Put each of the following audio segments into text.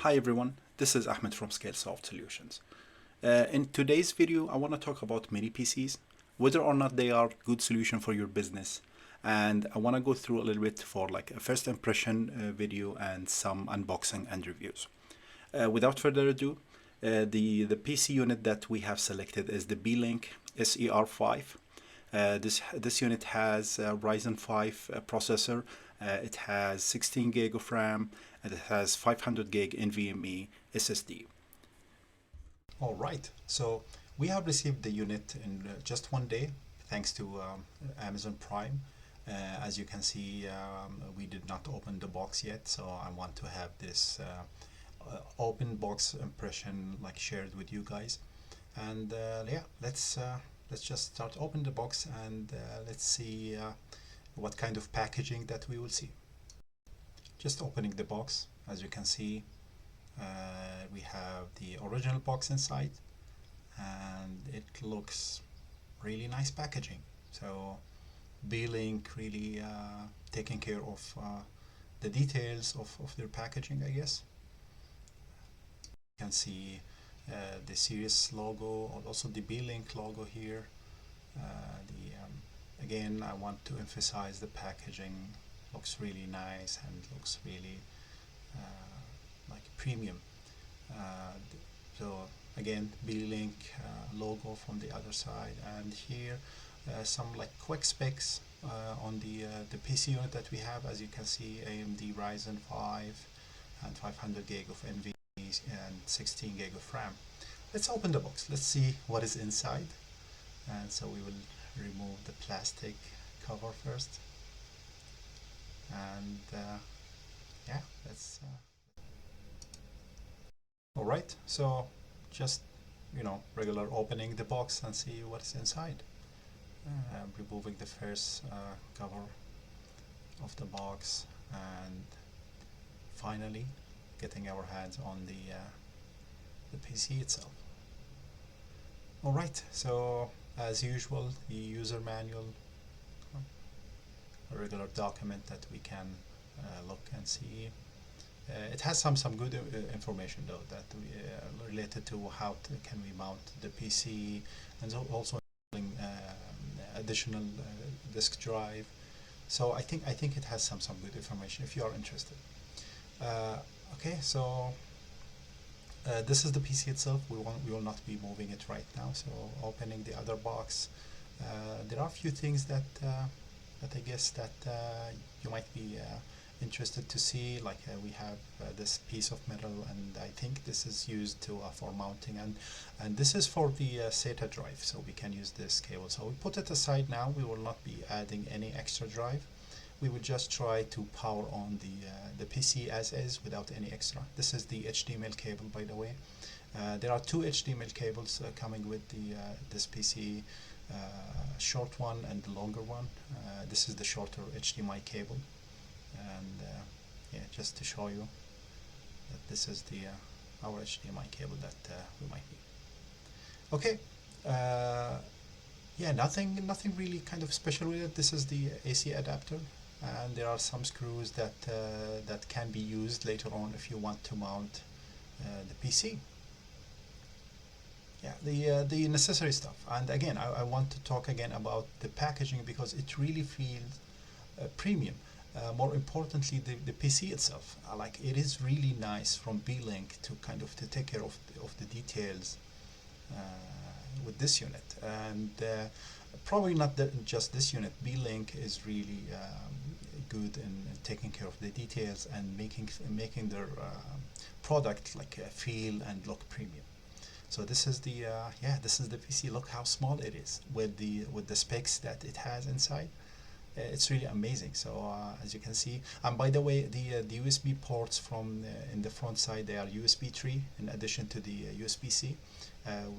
Hi everyone, this is Ahmed from ScaleSoft Solutions. In today's video, I want to talk about mini PCs, whether or not they are good solution for your business, and I want to go through a little bit for like a first impression video and some unboxing and reviews. Without further ado, the PC unit that we have selected is the Beelink SER5. This unit has a Ryzen 5 processor. It has 16 gig of RAM and it has 500 gig NVMe SSD. All right, so we have received the unit in just one day thanks to Amazon Prime. As you can see, we did not open the box yet, so I want to have this open box impression like shared with you guys. And yeah, let's just start open the box and let's see what kind of packaging that we will see. Just opening the box, as you can see, we have the original box inside and it looks really nice packaging. So Beelink really taking care of the details of their packaging, I guess. You can see the series logo, also the Beelink logo here. Again, I want to emphasize the packaging looks really nice and looks really like premium. So again, Beelink logo from the other side, and here some like quick specs on the PC unit that we have. As you can see, AMD Ryzen 5 and 500 gig of NVMe and 16 gig of RAM. Let's open the box. Let's see what is inside. And so we will remove the plastic cover first. And yeah, let's. All right. So just regular opening the box and see what is inside. Removing the first cover of the box and finally getting our hands on the PC itself. Alright, so as usual, the user manual, a regular document that we can look and see. It has some good information though that related to how can we mount the PC, and also additional disk drive. So I think it has some good information if you are interested. Okay, so this is the PC itself. We will not be moving it right now. So opening the other box, there are a few things that I guess that you might be interested to see. Like we have this piece of metal, and I think this is used to for mounting, and this is for the SATA drive. So we can use this cable. So we put it aside now. We will not be adding any extra drive. We will just try to power on the PC as is without any extra. This is the HDMI cable, by the way. There are two HDMI cables coming with this PC, short one and the longer one. This is the shorter HDMI cable, and yeah, just to show you that this is the our HDMI cable that we might need. Okay. Yeah, nothing really kind of special with it. This is the AC adapter, and there are some screws that that can be used later on if you want to mount the PC. Yeah, the necessary stuff. And again, I want to talk again about the packaging because it really feels premium. More importantly, the PC itself, like it is really nice from Beelink to kind of to take care of the details with this unit. And probably not just this unit. Beelink is really good in taking care of the details and making their product like feel and look premium. So this is the this is the PC. Look how small it is with the specs that it has inside. It's really amazing. So as you can see, and by the way, the USB ports from in the front side, they are USB 3 in addition to the USB-C.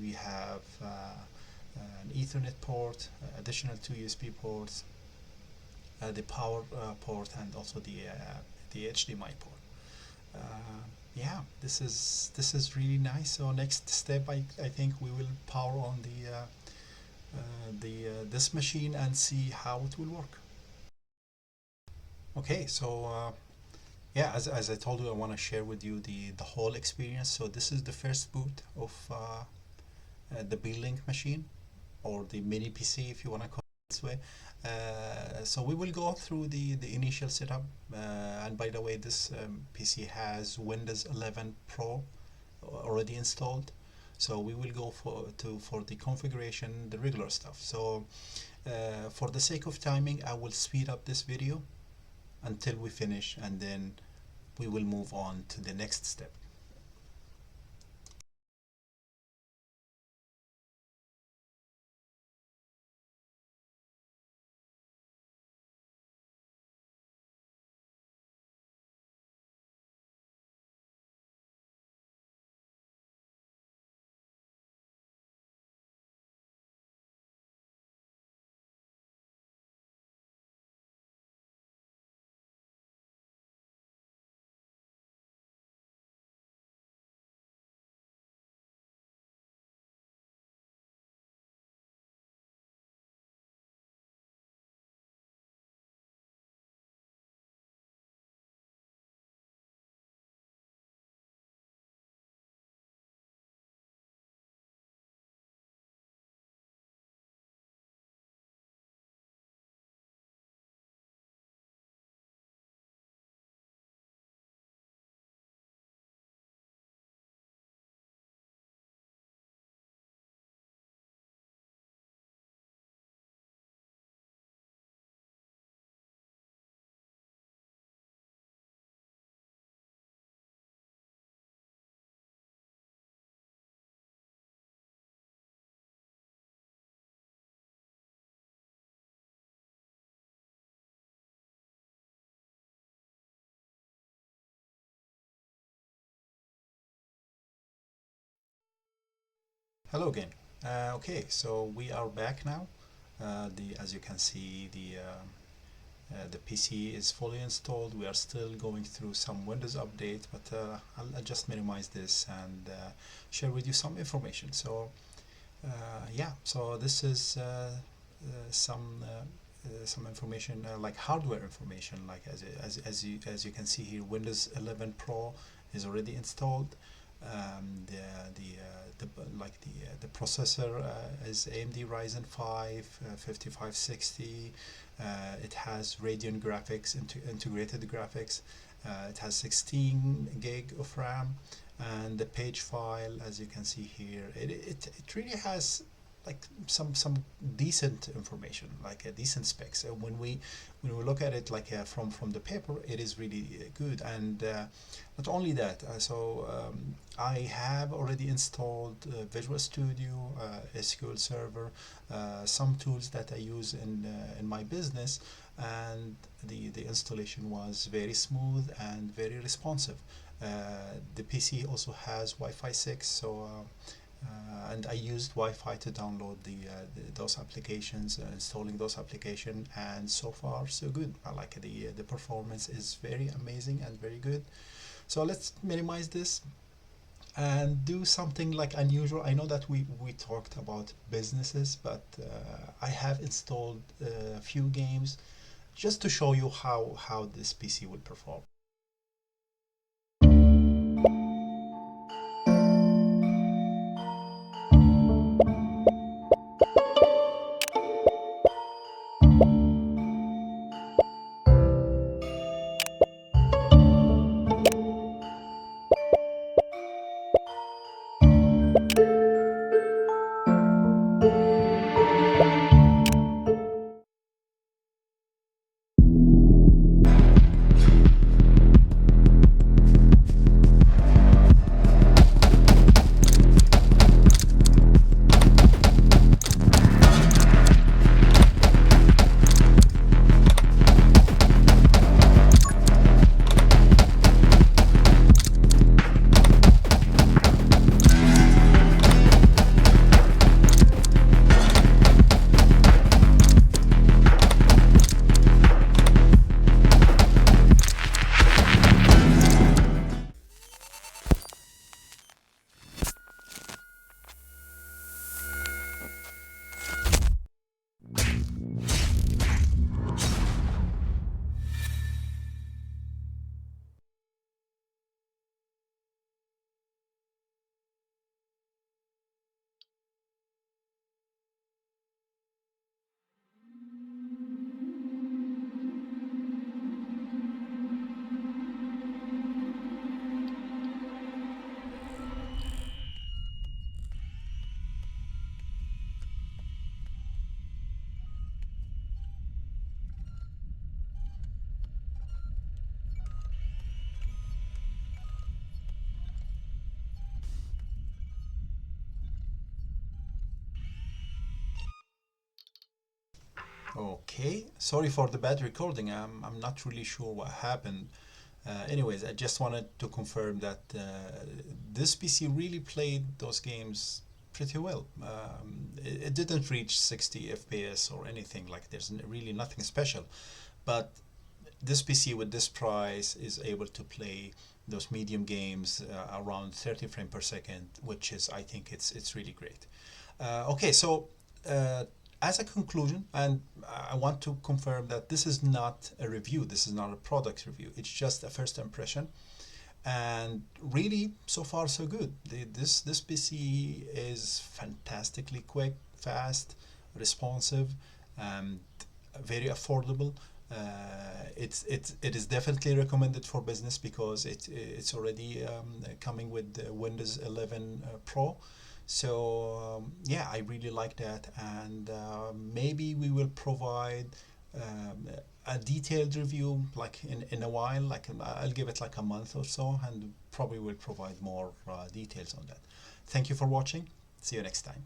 We have an Ethernet port, additional 2 USB ports, the power port, and also the HDMI port. Yeah, this is really nice. So next step, I think we will power on this machine and see how it will work. Okay, so yeah, as I told you, I want to share with you the whole experience. So this is the first boot of the Beelink machine, or the mini PC if you want to call it this way. So we will go through the initial setup. And by the way, this PC has Windows 11 Pro already installed. So we will go for the configuration, the regular stuff. So for the sake of timing, I will speed up this video until we finish, and then we will move on to the next step. Hello again. Okay, so we are back now. The As you can see, the PC is fully installed. We are still going through some Windows update, but I'll just minimize this and share with you some information. So yeah, so this is some information, like hardware information, like as you can see here, Windows 11 Pro is already installed. The processor is AMD Ryzen 5 5560. It has Radeon graphics, integrated graphics. It has 16 gig of RAM, and the page file, as you can see here, it really has like some decent information, like a decent specs. When we look at it like from the paper, it is really good. And not only that, I have already installed Visual Studio, SQL Server, some tools that I use in my business, and the installation was very smooth and very responsive. The PC also has Wi-Fi 6, so and I used Wi-Fi to download those applications, installing those applications, and so far so good. I like the performance is very amazing and very good. So let's minimize this and do something like unusual. I know that we talked about businesses, but I have installed a few games just to show you how this PC will perform. Okay, sorry for the bad recording. I'm not really sure what happened. Anyways, I just wanted to confirm that this PC really played those games pretty well. It didn't reach 60 FPS or anything, like there's really nothing special. But this PC with this price is able to play those medium games around 30 frames per second, which is, I think it's really great. Okay, so as a conclusion, and I want to confirm that this is not a review, this is not a product review, it's just a first impression. And really, so far so good. This PC is fantastically quick, fast, responsive, and very affordable. It is definitely recommended for business because it's already coming with the Windows 11 Pro. So yeah, I really like that, and maybe we will provide a detailed review like in a while. Like I'll give it like a month or so, and probably will provide more details on that. Thank you for watching. See you next time.